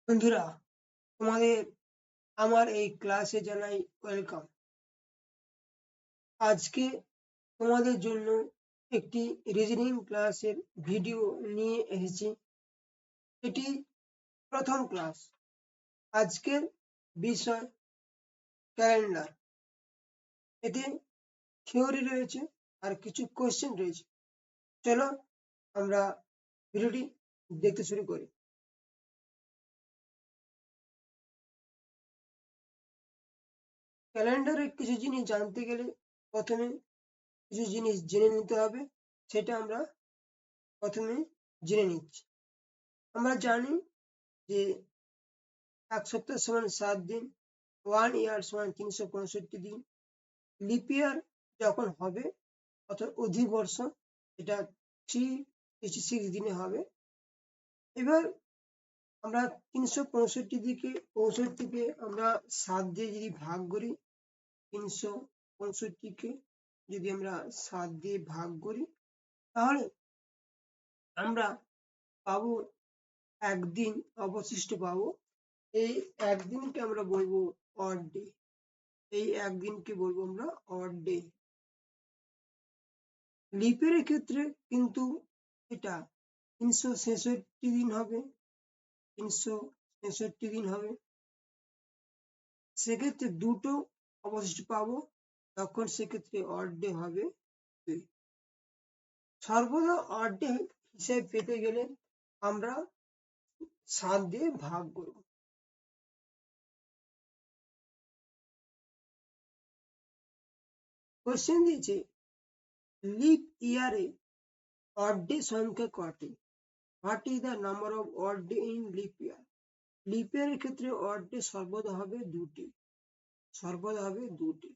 বন্ধুরা, তোমাদের আমার এই ক্লাসে জানাই ওয়েলকাম। আজকে তোমাদের জন্য একটি রিজনিং ক্লাসের ভিডিও নিয়ে এসেছি। এটি প্রথম ক্লাস। আজকের বিষয় ক্যালেন্ডার। এতে থিওরি রয়েছে আর কিছু কোশ্চেন রয়েছে। চলো আমরা ভিডিওটি দেখতে শুরু করি। ক্যালেন্ডারের কিছু জিনিস জানতে গেলে প্রথমে কিছু জিনিস জেনে নিতে হবে, সেটা আমরা প্রথমে জেনে নিচ্ছি। আমরা জানি যে এক সপ্তাহ সমান 7 দিন, 1 ইয়ার সমান 365 দিন। লিপ ইয়ার যখন হবে অর্থাৎ অধিবর্ষ, এটা 366 দিনে হবে। এবার আমরা 365 কে আমরা 7 দিয়ে যদি ভাগ করি, 365 কে যদি আমরা 7 দিয়ে ভাগ করি, তাহলে আমরা পাবো একদিন অবশিষ্ট পাবো। এই একদিনকে আমরা বলবো অড ডে। এই একদিনকে বলবো আমরা অড ডে। লিপের ক্ষেত্রে কিন্তু এটা 366 দিন হবে, 366 দিন হবে। সেক্ষেত্রে দুটো অবশিষ্ট পাবো, তখন সেক্ষেত্রে অড ডে হবে 2। সর্বদা অড ডে হিসেবে পেতে গেলে আমরা 7 দিয়ে ভাগ করব। কোশ্চেন দিয়েছে লিপ ইয়ারে অড ডে সংখ্যা কটি? What is the number of odd day in leap year? Leap ইয়ারের ক্ষেত্রে অড ডে সর্বদা হবে 2টি, সর্বদা হবে 2টি।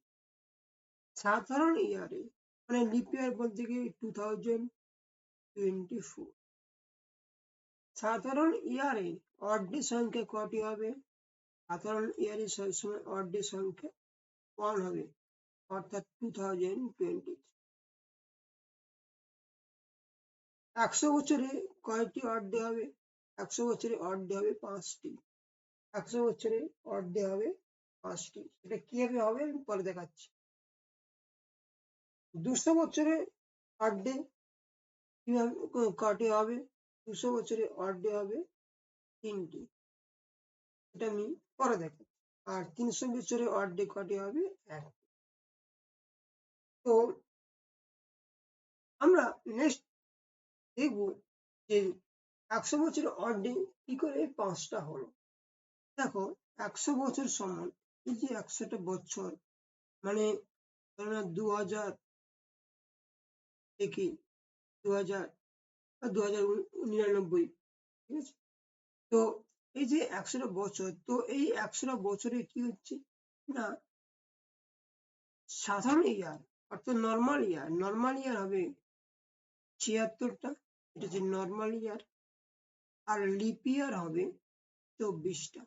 সাধারণ ইয়ারে মানে লিপ ইয়ার বলতে গিয়ে 2024। সাধারণ ইয়ারে অড ডে সংখ্যা কটি হবে? সাধারণ ইয়ারে সবসময় অড ডে সংখ্যা 1 হবে, অর্থাৎ 2020। 100 বছরে কয়টি অড ডে হবে? 100 বছরে অড ডে হবে 5টি। 100 বছরে অড ডে হবে 5টি। এটা কিভাবে হবে আমি পরে দেখাচ্ছি। 200 বছরে অড ডে কিভাবে কটি হবে? 200 বছরে অড ডে হবে 3টি। এটা আমি পরে দেখাচ্ছি। আর 300 বছরে অড ডে কটি হবে? 1। তো আমরা নেক্সট দেখব যে 100 বছরের অড ডে কি করে 5টা হলো। দেখো 100 বছর সমান এই যে 100টা বছর মানে 2000 থেকে 2000 বা 2099, ঠিক আছে? তো এই যে 100টা বছর, তো এই 100টা বছরে কি হচ্ছে না, সাধারণ ইয়ার অর্থাৎ নর্মাল ইয়ার হবে 76টা, এটা হচ্ছে নর্মাল ইয়ার। আর লিপ ইয়ার হবে 24টা।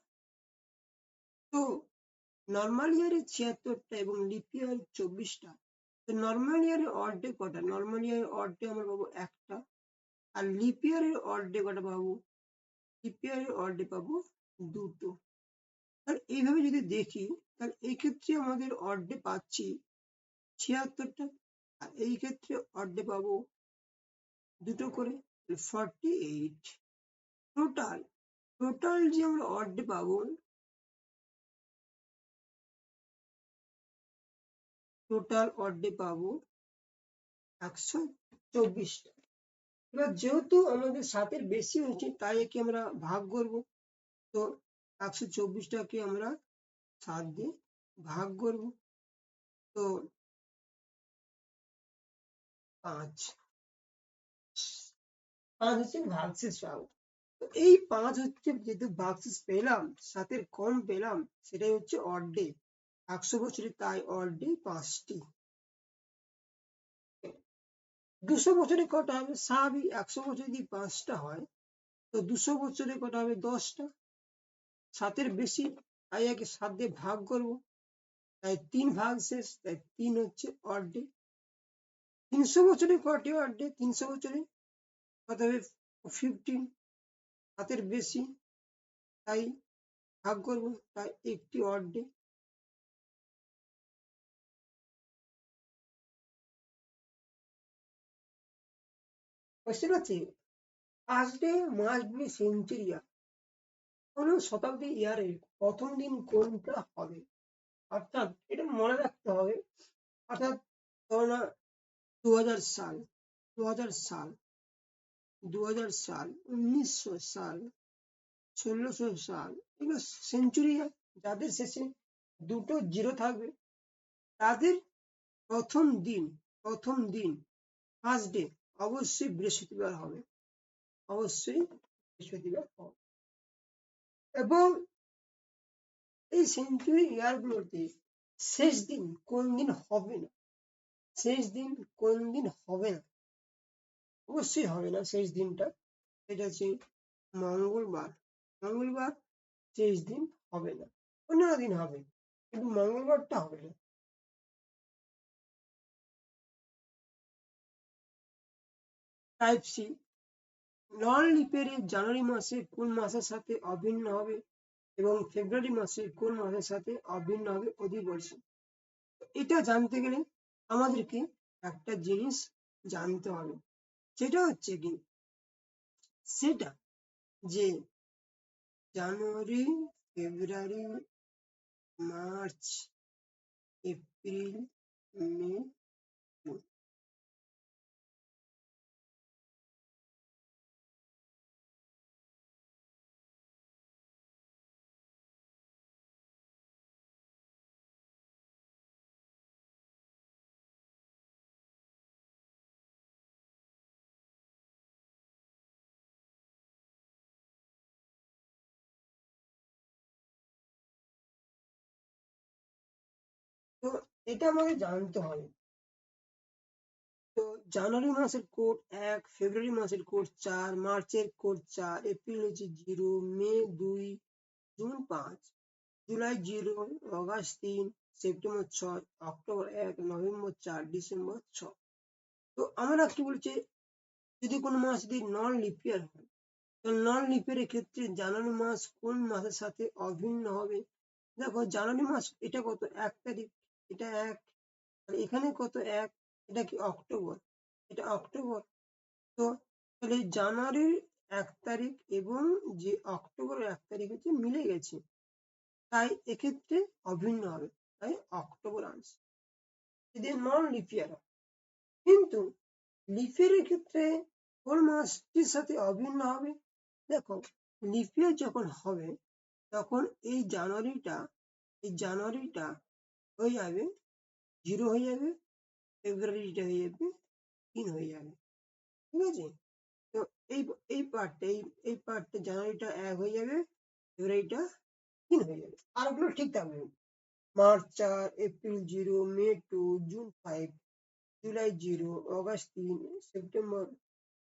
তো নর্মাল ইয়ারে 76টা এবং লিপ ইয়ার 24টা। তো নর্মাল ইয়ারে অড ডে কটা? নর্মাল ইয়ারে অড ডে আমরা পাবো 1টা। আর লিপ ইয়ারের অড ডে কটা পাবো? লিপ ইয়ারের অড ডে পাবো 2টো। তাহলে এইভাবে যদি দেখি, তাহলে এই ক্ষেত্রে আমাদের অড ডে পাচ্ছি 76টা, আর এই ক্ষেত্রে অড ডে পাবো 2টো করে, 48। টোটাল যে আমরা অড ডে পাবো, টোটাল অড ডে পাবো 124টা। এবার যেহেতু আমাদের 7-এর বেশি হচ্ছে, তাই একে আমরা ভাগ করব। তো 124টাকে আমরা 7 দিয়ে ভাগ করব। তো 5 হচ্ছে ভাগশেষ পাবো। তো এই 5 হচ্ছে, যেহেতু ভাগশেষ পেলাম, 7-এর কম পেলাম, সেটাই হচ্ছে অড ডে। 100 বছরে তাই অড ডে 5টি। 200 বছরে কটা হবে? স্বাভাবিক 100 বছরে যদি 5টা হয়, তো 200 বছরে কটা হবে? 10টা। 7-এর বেশি, তাই একে 7 দিয়ে ভাগ করব। তাই 3 ভাগশেষ, তাই 3 হচ্ছে অড ডে। 300 বছরে কটি অড ডে? 300 বছরে কত হবে? 15। 7-এর বেশি, তাই ভাগ করবো, তাই একটি অড ডে। বুঝতে পারছি? First day must be century year. কোনো শতাব্দী ইয়ারের প্রথম দিন কোনটা হবে? অর্থাৎ এটা মনে রাখতে হবে। অর্থাৎ ধরো না 2000 সাল, 2000 সাল, 2000 সাল, 1900 সাল, 1600 সাল, এগুলো সেঞ্চুরি ইয়ার। যাদের শেষে দুটো জিরো থাকবে তাদের প্রথম দিন ফার্স্ট ডে অবশ্যই বৃহস্পতিবার হবে, অবশ্যই বৃহস্পতিবার হবে। এবং এই সেঞ্চুরি ইয়ারগুলোতে শেষ দিন কোন দিন হবে না, শেষ দিন কোন দিন হবে না, অবশ্যই হবে না শেষ দিনটা। এটা হচ্ছে মঙ্গলবার। মঙ্গলবার শেষ দিন হবে না, অন্য দিন হবে কিন্তু মঙ্গলবারটা হবে না। টাইপ সি, নন লিপ ইয়ারের জানুয়ারি মাসে কোন মাসের সাথে অভিন্ন হবে এবং ফেব্রুয়ারি মাসে কোন মাসের সাথে অভিন্ন হবে অধিবর্ষ। এটা জানতে গেলে আমাদেরকে একটা জিনিস জানতে হবে, সেটা হচ্ছে কি, সেটা যে জানুয়ারি, ফেব্রুয়ারি, মার্চ, এপ্রিল, মে, জুন। তো এটা আমাকে জানতে হবে। তো জানুয়ারি মাসের কোড 1, ফেব্রুয়ারি মাসের কোড 4, মার্চের কোড 4, এপ্রিল হচ্ছে 0, মে 2, June 5, July 0, August 3, September 6, October 1, November 4, December 6। তো আমরা কি বলছে, যদি কোনো মাস যদি নন লিপ ইয়ার হয়, তো নন লিপ ইয়ারের ক্ষেত্রে জানুয়ারি মাস কোন মাসের সাথে অভিন্ন হবে? দেখো জানুয়ারি মাস এটা কত, 1 তারিখ, এটা 1, আর এখানে কত 1, এটা কি অক্টোবর, এটা অক্টোবর। তো তাহলে জানুয়ারির 1 তারিখ এবং যে অক্টোবরের 1 তারিখ হচ্ছে মিলে গেছে, তাই এক্ষেত্রে অভিন্ন হবে, তাই অক্টোবর আনছে যদি নন লিপ ইয়ার হয়। কিন্তু লিপ ইয়ারের ক্ষেত্রে কোন মাসটির সাথে অভিন্ন হবে? দেখো লিপ ইয়ার যখন হবে তখন এই জানুয়ারিটা হয়ে যাবে 0 হয়ে যাবে, ফেব্রুয়ারিটা হয়ে যাবে 3 হয়ে যাবে, ঠিক আছে? তো এই এই পার্টটা জানুয়ারিটা 1 হয়ে যাবে, ফেব্রুয়ারিটা 3 হয়ে যাবে, আরগুলো ঠিক থাকবে। মার্চ 4, এপ্রিল 0, মে 2, June 5, July 0, August 3, September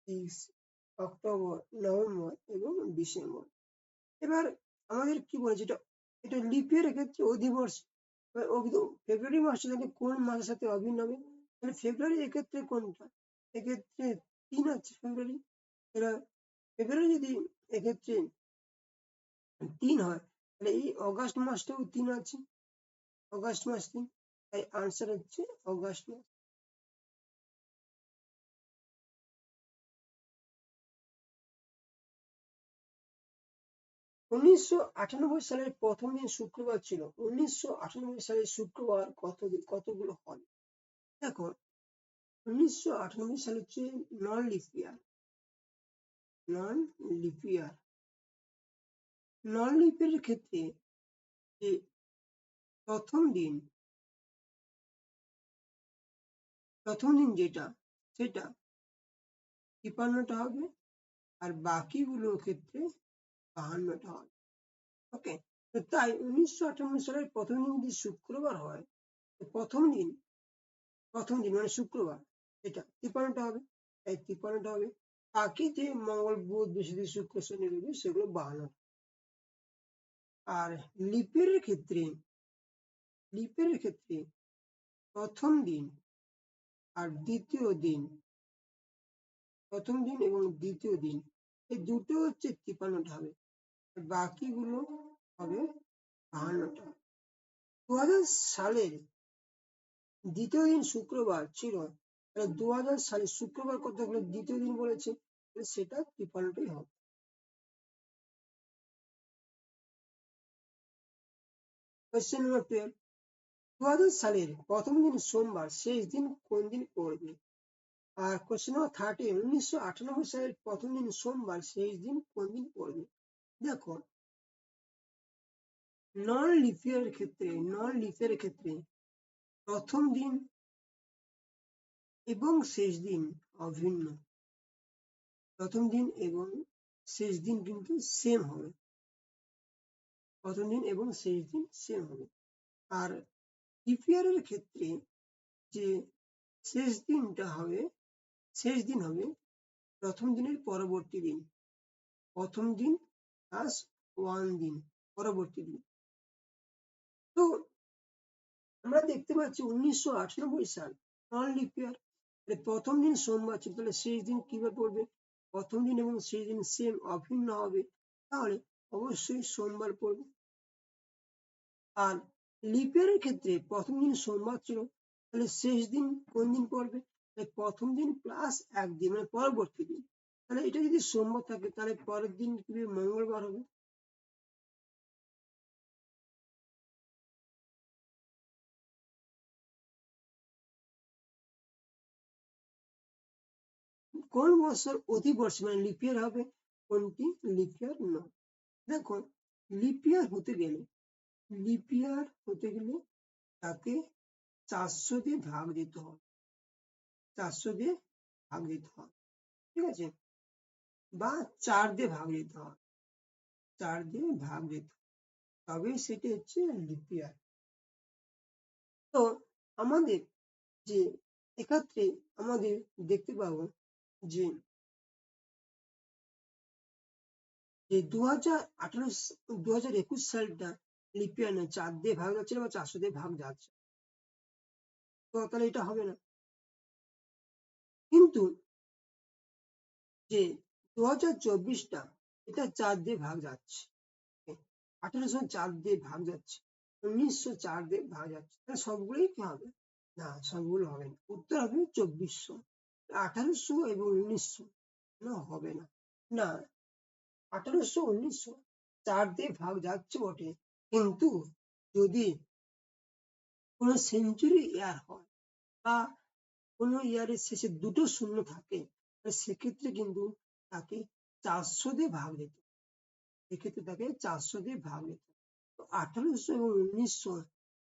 6, October, November এবং ডিসেম্বর। এবার আমাদের কি বলেছে, এটা এটা লিপ ইয়ারের ক্ষেত্রে অধিবর্ষ। এবার ফেব্রুয়ারি মাসটা তাহলে কোন মাসের সাথে অভিন্ন হবে? তাহলে ফেব্রুয়ারি এক্ষেত্রে কোনটা? এক্ষেত্রে 3 আছে ফেব্রুয়ারি। এবার ফেব্রুয়ারি যদি এক্ষেত্রে 3 হয় তাহলে এই অগাস্ট মাসটাও 3 আছে, অগাস্ট মাস 3, তাই আনসার হচ্ছে অগাস্ট মাস। উনিশশো 98 সালের প্রথম দিন শুক্রবার ছিল। 1998 সালের শুক্রবার কতগুলো হয়? দেখো 1998 সাল হচ্ছে নন লিপ ইয়ার, নন লিপ ইয়ার। নন লিপ ইয়ারের ক্ষেত্রে যে প্রথম দিন যেটা সেটা 53টা হবে, আর বাকিগুলোর ক্ষেত্রে 52টা হবে। ওকে, তো তাই 1998 সালের প্রথম দিন যদি শুক্রবার হয়, তো প্রথম দিন মানে শুক্রবার এটা 53টা হবে, তাই 53টা হবে। বাকি যে মঙ্গল, বুধ, বৃহস্পতি, শুক্র, শনি, রবি সেগুলো 52। আর লিপের ক্ষেত্রে প্রথম দিন আর দ্বিতীয় দিন, প্রথম দিন এবং দ্বিতীয় দিন এই দুটো হচ্ছে 53টা হবে। বাকিগুলো হবে 52টা। 2000 সালের দ্বিতীয় দিন শুক্রবার ছিল, 2000 সালের শুক্রবার কতগুলো দ্বিতীয় দিন বলেছে, সেটা 53টাই হবে। কোয়েশ্চেন নাম্বার 12, 2000 সালের প্রথম দিন সোমবার, শেষ দিন কোন দিন পড়বে? আর কোয়েশ্চেন নাম্বার 13, 1998 সালের প্রথম দিন সোমবার, শেষ দিন কোন দিন পড়বে? দেখো, নন লিপ ইয়ারের ক্ষেত্রে প্রথম দিন এবং শেষ দিন অভিন্ন। প্রথম দিন এবং শেষ দিন কিন্তু সেম হবে। প্রথম দিন এবং শেষ দিন সেম হবে। আর লিপ ইয়ারের ক্ষেত্রে যে শেষ দিন হবে প্রথম দিনের পরবর্তী দিন। প্রথম দিন প্লাস 1 দিন পরবর্তী দিন। তো আমরা দেখতে পাচ্ছি 1998 সাল নন লিপ ইয়ার, প্রথম দিন সোমবার ছিল, তাহলে শেষ দিন কিভাবে পড়বে? প্রথম দিন এবং শেষ দিন সেম অভিন্ন হবে, তাহলে অবশ্যই সোমবার পড়বে। আর লিপ ইয়ারের ক্ষেত্রে প্রথম দিন সোমবার ছিল, তাহলে শেষ দিন কোন দিন পড়বে? প্রথম দিন প্লাস 1 দিন, মানে পরবর্তী দিন। তাহলে এটা যদি সোমবার থাকে, তাহলে পরের দিন কি মঙ্গলবার হবে। কোন বছর অধিবর্ষ মানে লিপ ইয়ার হবে, কোনটি লিপ ইয়ার নয়? দেখো, লিপ ইয়ার হতে গেলে তাকে 400 দিয়ে ভাগ দিতে হবে। 400 দিয়ে ভাগ দিতে হবে, ঠিক আছে? বা 4 দিয়ে ভাগ দিতে হবে। 4 দিয়ে ভাগ দিতে হবে, তবেই সেটি হচ্ছে লিপ ইয়ার। তো আমাদের যে এক্ষেত্রে আমাদের দেখতে পাবো যে 2021 সালটা লিপ ইয়ার নয়, 4 দিয়ে ভাগ যাচ্ছে না বা 400 দিয়ে ভাগ যাচ্ছে, তো তাহলে এটা হবে না। কিন্তু যে 2024টা, এটা 4 দিয়ে ভাগ যাচ্ছে, 1804 দিয়ে ভাগ যাচ্ছে, 1904 দিয়ে ভাগ যাচ্ছে, তাহলে সবগুলোই কি হবে? না, সবগুলো হবে না। উত্তর হবে 2400। 1800 এবং 1900 না, হবে না। না, 1800 1900 4 দিয়ে ভাগ যাচ্ছে বটে, কিন্তু যদি কোনো সেঞ্চুরি ইয়ার হয় বা কোনো ইয়ারের শেষে দুটো শূন্য থাকে, সেক্ষেত্রে কিন্তু তাকে 400 দিয়ে ভাগ দিতে, সেক্ষেত্রে তাকে 400 দিয়ে ভাগ দিতে। তো 1800 এবং 1900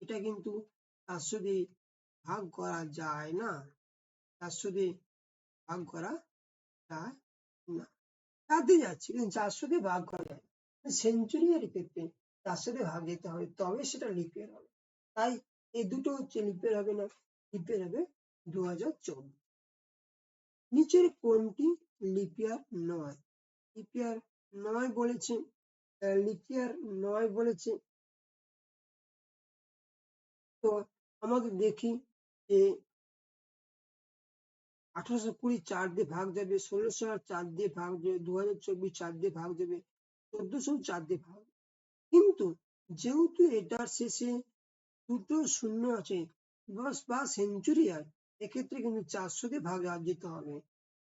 এটা কিন্তু 400 দিয়ে ভাগ করা যায় না। 400 দিয়ে ভাগ করা যায় না। 4 দিয়ে যাচ্ছে, কিন্তু 400 দিয়ে ভাগ করা যায়। সেঞ্চুরিয়ার ক্ষেত্রে 400 দিয়ে ভাগ দিতে হবে, তবে সেটা লিপ ইয়ার হবে। তাই এই দুটো হচ্ছে লিপ ইয়ার হবে না, লিপ ইয়ার হবে 2024। নিচের কোনটি লিপ ইয়ার নয়? লিপ ইয়ার নয় বলেছে, লিপ ইয়ার নয় বলেছে। তো আমাদের দেখি যে 1820 4 দিয়ে ভাগ যাবে, 1600 4 দিয়ে ভাগ যাবে, 2024 4 দিয়ে ভাগ যাবে, 1400 4 দিয়ে ভাগ। কিন্তু যেহেতু এটার শেষে দুটো শূন্য আছে বা সেঞ্চুরিয়ার, এক্ষেত্রে কিন্তু 400 দিয়ে ভাগ যেতে হবে।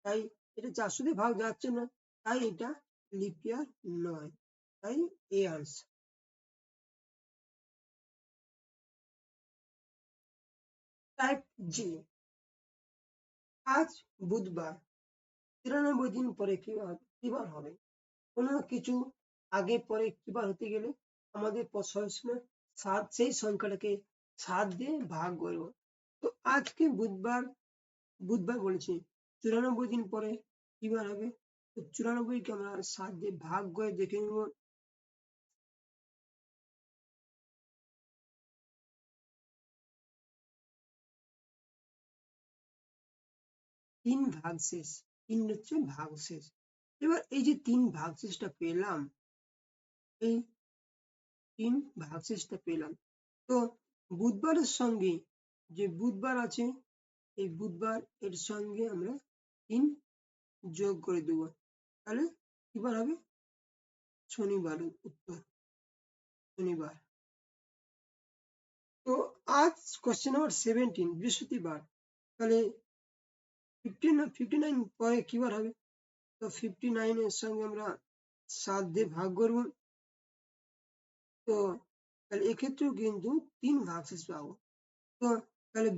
তাই এটা 400 দিয়ে ভাগ যাচ্ছে না, তাই এটা লিপ ইয়ার নয়। তাই এ আনসার। টাইপ জি, আজ বুধবার, 93 দিন পরে কিবার হবে? কোনো কিছু আগে পরে কিবার হতে গেলে আমাদের সবসময় 7, সেই সংখ্যাটাকে 7 দিয়ে ভাগ করবো। তো আজকে বুধবার বলেছি, 94 দিন পরে কিবার হবে? তো 94 কে আমরা 7 দিয়ে ভাগ করে দেখে নেব। 3 ভাগশেষ, 3 হচ্ছে ভাগশেষ। এবার এই যে 3 ভাগশেষটা পেলাম, এই 3 ভাগশেষটা পেলাম, তো বুধবারের সঙ্গে যে বুধবার আছে, এই বুধবার এর সঙ্গে আমরা 3 যোগ করে দেব, তাহলে কিবার হবে শনিবার উত্তর শনিবার। তো আজ কোশ্চেন নাম্বার 17 বৃহস্পতিবার। তাহলে 59 পরে কি বার হবে? তো 59 এর সঙ্গে আমরা 7 দিয়ে ভাগ করব। তো তাহলে এক্ষেত্রেও কিন্তু 3 ভাগশেষ পাবো। তো তাহলে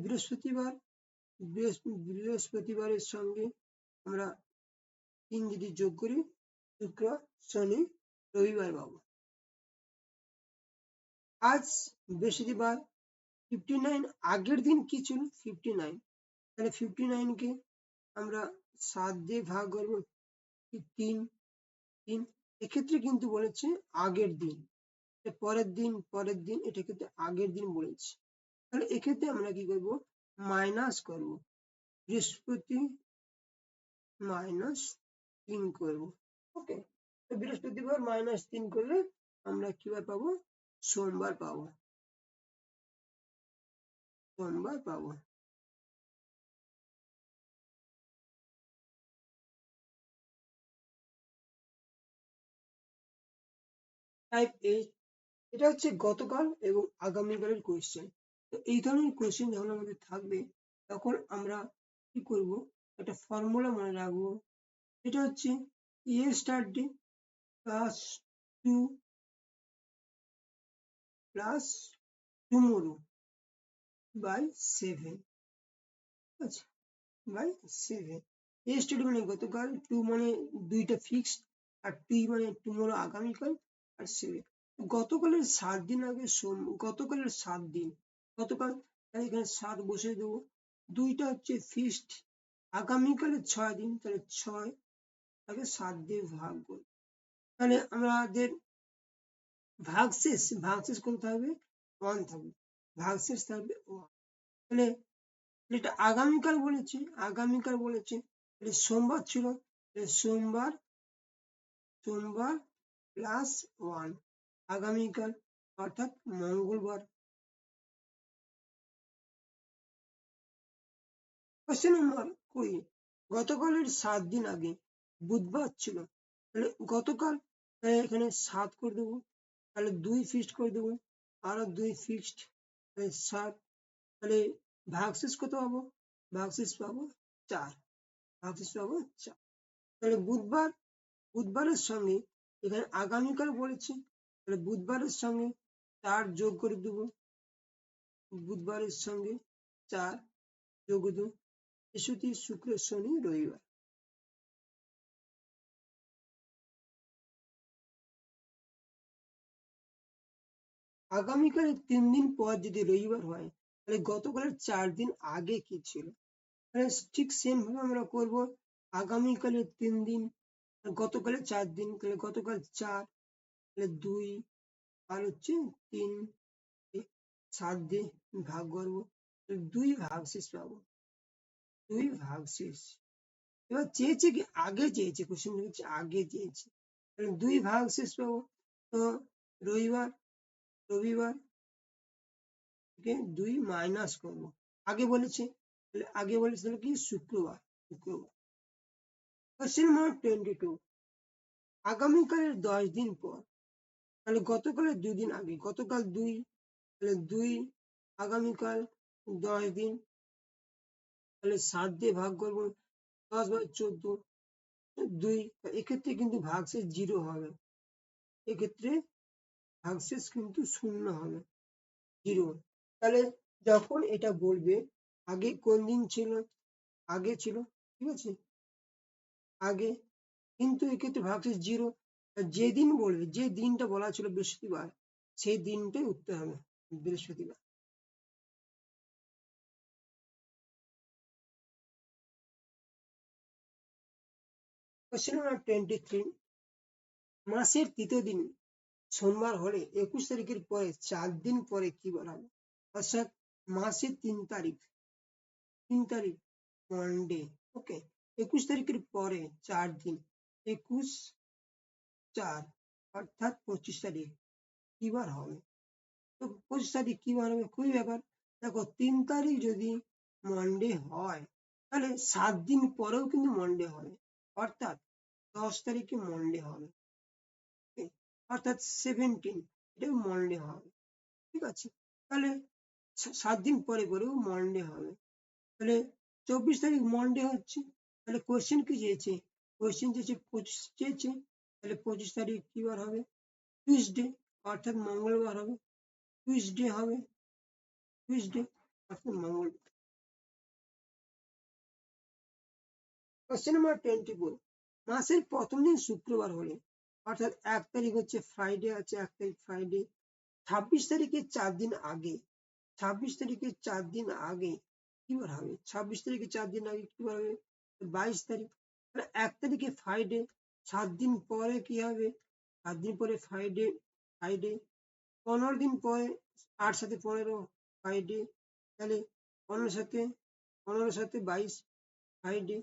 বৃহস্পতিবারের সঙ্গে আমরা 3 যদি যোগ করি শুক্র শনি রবিবার পাবো। আজ বৃহস্পতিবার 59 আগের দিন কি ছিল 59, তাহলে 59 কে আমরা 7 দিয়ে ভাগ করবো 3 এক্ষেত্রে কিন্তু বলেছে আগের দিন, পরের দিন এটা কিন্তু আগের দিন বলেছে। তাহলে এক্ষেত্রে আমরা কি করব মাইনাস করব, বৃহস্পতি -3 করব। ওকে, তো বৃহস্পতিবার -3 করলে আমরা কি বার পাবো সোমবার পাবো। টাইপ 8 এটা হচ্ছে গতকাল এবং আগামীকালের কোয়েশ্চেন। তো এই ধরনের কোয়েশ্চেন যখন আমাদের থাকবে তখন আমরা কি করব একটা ফর্মুলা মনে রাখবো। এটা হচ্ছে yesterday plus 2 plus tomorrow by 7, আচ্ছা বাই 7। yesterday মানে গতকাল, 2 মানে দুইটা ফিক্সড, আর 3 মানে tomorrow আগামীকাল, আর 7 গতকালের 7 দিন আগে গতকালের 7 দিন গতকাল, তাহলে এখানে 7 বসে দেবো। দুইটা হচ্ছে ফিক্সড, আগামীকালের 6 দিন, তাহলে 6 আগে 7 দিয়ে ভাগ করব। তাহলে আমাদের ভাগশেষ কত থাকবে 1 থাকবে, ভাগশেষ থাকবে 1। তাহলে এটা আগামীকাল বলেছে তাহলে সোমবার ছিল, সোমবার প্লাস 1 আগামীকাল অর্থাৎ মঙ্গলবার। কোশ্চেন নাম্বার 20 গতকালের 7 দিন আগে বুধবার ছিল, তাহলে গতকাল এখানে 7 করে দেবো, তাহলে 2 ফিক্সড করে দেবো, আরো 2 ফিক্সড 7, তাহলে ভাগশেষ কত পাবো ভাগশেষ পাবো 4, তাহলে বুধবারের সঙ্গে এখানে আগামীকাল বলেছে, তাহলে বুধবারের সঙ্গে 4 যোগ করে দেবো, বুধবারের সঙ্গে 4 যোগ দেবো, বৃহস্পতি শুক্র শনি রবিবার। আগামীকালের 3 দিন পর যদি রবিবার হয় তাহলে গতকালের 4 দিন আগে কি ছিল, তাহলে ঠিক সেম ভাবে আমরা করবো। আগামীকালের 3 দিন গতকালের 4 দিন, তাহলে গতকাল 4, তাহলে 2 আর হচ্ছে 3, 7 দিয়ে ভাগ করবো, 2 ভাগশেষ পাবো, 2 ভাগশেষ। এবার চেয়েছে কি আগে চেয়েছে, কোশ্চেন হচ্ছে আগে চেয়েছে, তাহলে 2 ভাগশেষ পাবো। তো রবিবার থেকে 2 মাইনাস করবো, আগে বলেছে তাহলে কি শুক্রবার। কোশ্চেন নাম্বার 22 আগামীকালের 10 দিন পর, তাহলে গতকালের 2 দিন আগে, গতকাল 2, তাহলে 2 আগামীকাল 10 দিন, তাহলে 7 দিয়ে ভাগ করবো, 10 বাই 14 2, এক্ষেত্রে কিন্তু ভাগশেষ 0 হবে, এক্ষেত্রে ভাগশেষ কিন্তু 0 হবে 0। তাহলে যখন এটা বলবে আগে কোন দিন ছিল, আগে ছিল, ঠিক আছে আগে, কিন্তু এক্ষেত্রে ভাগশেষ 0, যেদিন বলবে যে দিনটা বলা ছিল বৃহস্পতিবার সেই দিনটাই উত্তর হবে বৃহস্পতিবার। কোশ্চেন নাম্বার 23 মাসের তৃতীয় দিন সোমবার হলে 21 তারিখের পরে 4 দিন পরে কি বার হবে, অর্থাৎ মাসের 3 তারিখ মন্ডে। ওকে, 21 তারিখের পরে 4 দিন 21-4 অর্থাৎ 25 তারিখ কি বার হবে। তো 25 তারিখ কি বার হবে, খুবই ব্যাপার। দেখো 3 তারিখ যদি মন্ডে হয় তাহলে 7 দিন পরেও কিন্তু মন্ডে হবে, অর্থাৎ 10 তারিখে মন্ডে হবে। অর্থাৎ 17 এটাও মন্ডে হবে। ঠিক আছে, তাহলে 7 দিন পরে পরেও মন্ডে হবে। তাহলে 24 তারিখ মন্ডে হচ্ছে, তাহলে কোশ্চেন কি চেয়েছে? কোশ্চেন চেয়েছে 25 চেয়েছে, তাহলে 25 তারিখ কি বার হবে? টুইসডে, অর্থাৎ মঙ্গলবার হবে। টুইসডে হবে, টুইসডে অর্থাৎ মঙ্গলবার। কোশ্চেন নাম্বার 24, মাসের প্রথম দিন শুক্রবার হলে, অর্থাৎ 1 তারিখ হচ্ছে ফ্রাইডে আছে, 1 তারিখ ফ্রাইডে, 26 তারিখের 4 দিন আগে, 26 তারিখের 4 দিন আগে কি বার হবে? 26 তারিখের 4 দিন আগে কি বার হবে? 22 তারিখ। 1 তারিখে ফ্রাইডে, 7 দিন পরে কি হবে? 7 দিন পরে ফ্রাইডে, ফ্রাইডে 15 দিন পরে, 8 সাথে 15 ফ্রাইডে, তাহলে 15 সাথে 22 ফ্রাইডে,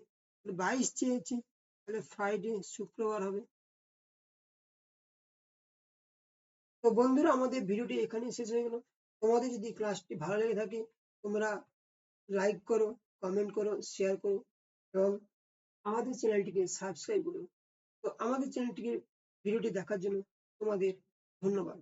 22 চেয়েছে, তাহলে ফ্রাইডে শুক্রবার হবে। তো বন্ধুরা, আমাদের ভিডিওটি এখানেই শেষ হয়ে গেল। তোমাদের যদি ক্লাসটি ভালো লেগে থাকে তোমরা লাইক করো, কমেন্ট করো, শেয়ার করো এবং আমাদের চ্যানেলটিকে সাবস্ক্রাইব করো। তো আমাদের চ্যানেলটিকে ভিডিওটি দেখার জন্য তোমাদের ধন্যবাদ।